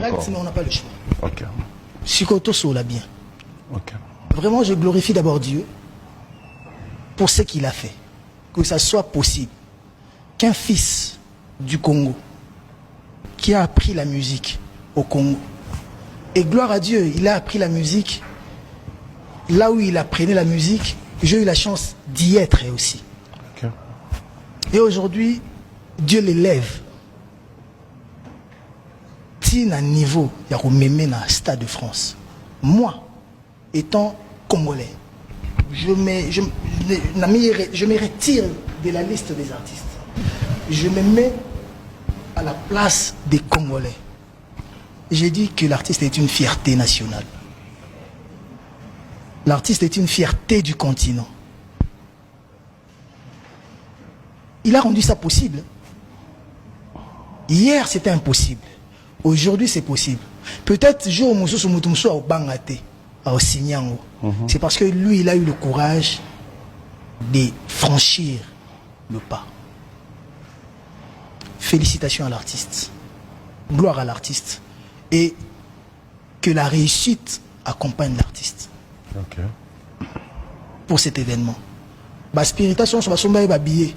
Mais on n'a pas le choix. Ok. Sikoto Sola bien. Ok. Vraiment, je glorifie d'abord Dieu pour ce qu'il a fait. Que ça soit possible qu'un fils du Congo qui a appris la musique au Congo, et gloire à Dieu, il a appris la musique là où il apprenait la musique, j'ai eu la chance d'y être aussi. Okay. Et aujourd'hui, Dieu l'élève. Tine à niveau, il y a dans le Stade de France. Moi, étant Congolais, je me retire de la liste des artistes. Je me mets à la place des Congolais. J'ai dit que l'artiste est une fierté nationale. L'artiste est une fierté du continent. Il a rendu ça possible. Hier, c'était impossible. Aujourd'hui, c'est possible. Peut-être c'est parce que lui, il a eu le courage de franchir le pas. Félicitations à l'artiste. Gloire à l'artiste. Et que la réussite accompagne l'artiste. Okay. Pour cet événement. La spiritation, c'est un billet.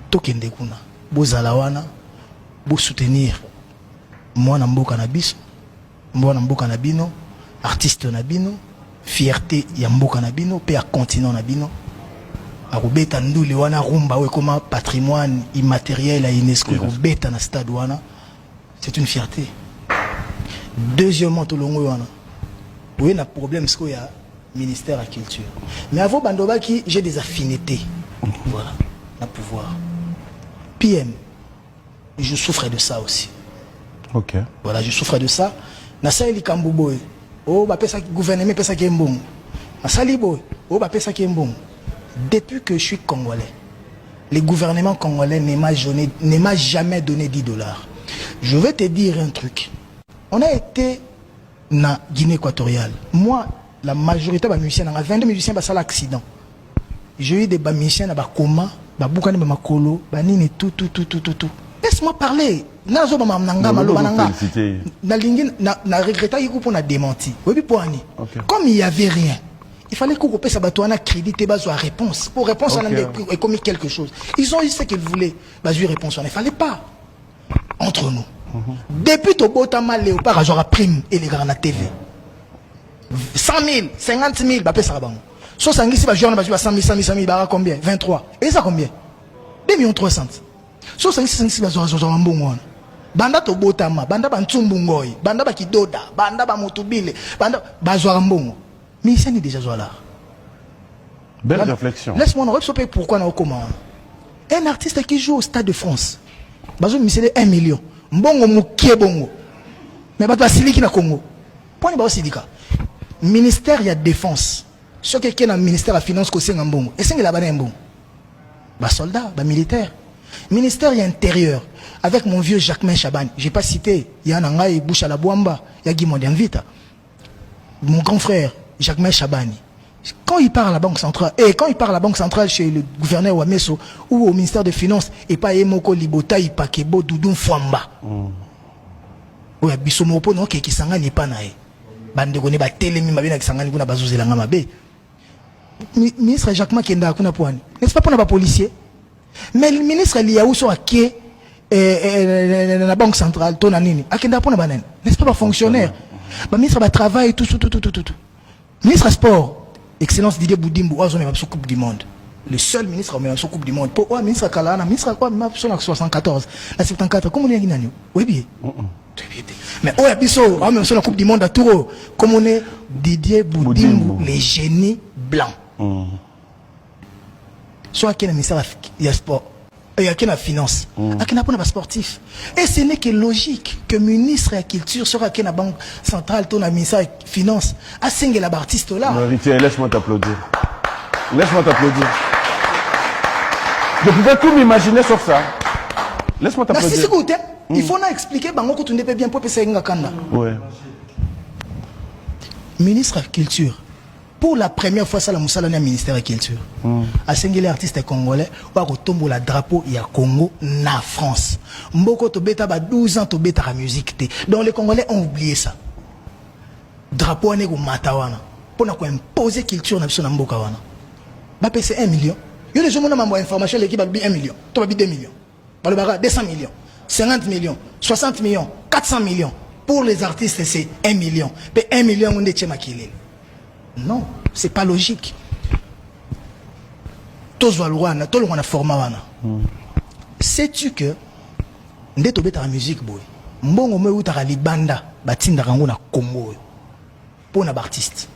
Tokende kuna. Bozalawana. Bo soutenir. Moi, Namboka Nabiso. Moi, Namboka Nabino. Artiste Nabino. Fierté Yamboka Nabino. Père continent Nabino. Arubeta Ndouli wana rumba ou comme patrimoine immatériel à UNESCO. Arubeta na stade wana. C'est une fierté. Deuxièmement, tout le monde oui, il y a un problème, c'est qu'il y a le ministère de la Culture. Mais avant Bandoba, j'ai des affinités. Voilà, le pouvoir. PM, je souffre de ça aussi. Ok. Voilà, je souffre de ça. Nasa eli Kambuboy. Oh, bah, pesa gouvernement, pesa qui est bon. Nasa liboy. Oh, bah, pesa qui est bon. Depuis que je suis congolais, le gouvernement congolais ne m'a jamais donné 10 $. Je vais te dire un truc. On a été na Guinée équatoriale. Moi, la majorité des musiciens, 22 musiciens, ça l'accident. J'ai eu des musiciens dans coma, bakani makolo, banini tout. Laisse-moi parler. Nazo mamnanga malobananga. Na lingi na regretta yiko pour na démenti. Oui poani. Comme il y avait rien. Il fallait qu'on paie sa batouana crédit et baso à réponse. Pour réponse on a commis quelque chose. Ils ont eu ce qu'ils voulaient. Baso réponse, il fallait pas. Entre nous. Depuis ton botama léopard, j'aurai prime et les gars na TV. 100 000, 50 000, bah ça va. 70 000, bah 100 000, bah combien? 23. Et ça combien? 2 300 000. 70 000, bah j'aurai un bon. Banda to botama, banda ba ntumbungoy, banda ba kidoda, banda ba motubile, banda ba j'aurai un bon. Mais ici, on est déjà là. Belle réflexion. Laisse-moi nous savoir pourquoi nous commandons. Un artiste qui joue au Stade de France, bah je me suis dit 1 million. Mbongo mukie bongo. Mais pas siliki na Congo. Point ba silika. Ministère ya défense. Ce qui est dans le ministère de la finance ko senga mbongo. Et senga la bana mbongo. Ba soldat, ba militaire. Ministère ya intérieur avec mon vieux Jacquemain Chabani. J'ai pas cité, il y a Nangai Boucha la Boamba, il y a Guy Mondianvita. Mon grand frère Jacquemain Chabani. Quand il part à la Banque centrale, et quand il part à la Banque centrale chez le gouverneur Wameso ou au ministère des Finances, et pas Emoko Libota, Ipakebo, Doudoun Fwamba. Oui, Bissomopo, non, qui s'engage n'est pas naé. Bande connaît ba télémi, ma bien qui s'engage n'a pas zouzé la ngamabe. Ministre Jacquemain Kenda Kuna Pouani. N'est-ce pas pour les policiers? Mais le ministre Liaou soit à qui la Banque centrale, ton anini, à Kenda pour la banane. N'est-ce pas fonctionnaire? Le ministre va travailler, tout. Ministre sport. Excellence Didier Boudimbo, on a même sur Coupe du Monde. Le seul ministre qui a même sur Coupe du Monde. Pour le ministre Kalana, ministre quoi, même sur la 74, la 74, comment on est gagné? Oui, bien. Mais on a même sur la Coupe du Monde à Touro, comme on est Didier Boudimbo, les génies blancs. Soit qu'il y a un ministère de sport, il y a qu'il y a finance, il y a un sportif. Et ce n'est que logique que le ministre de la Culture sera qu'il y a la Banque centrale, ton ministère de la Finance, à Sengue la artiste là. Laisse-moi t'applaudir. Laisse-moi t'applaudir. Je pouvais tout m'imaginer sur ça. Laisse-moi t'applaudir. Il faut expliquer que tu ne peux bien pas passer un kanda. Ouais. Ministre de la Culture, pour la première fois ça la musala na ministère de la culture a singeli artiste congolais wa ko tombola drapeau ya Congo na France mboko to beta ba 12 ans to beta la musique té donc les Congolais ont oublié ça drapeau ne ko matawana pour na ko imposer culture na biso na mboka wana ba pese 1 million yo les gens m'envoie information l'équipe a 1 million to ba 2 millions ba le baga 200 millions 50 millions 60 millions 400 millions pour les artistes c'est 1 million mais 1 million on est makilé. Non, c'est pas logique. Tous les format. Sais-tu que nde to beta musique boy. Mbongo me utaka libanda batinda kango na Congo. Pour na artiste.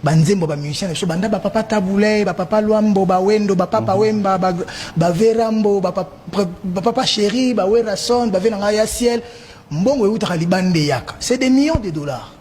Banzembo ba musicien so banda ba papa Taboulé, ba papa Luambo, ba Wendo, ba papa Wemba, ba Verambo, ba papa Chéri, ba Werason, ba Venanga ya ciel. Mbongo utaka libande yaka. C'est des millions de dollars.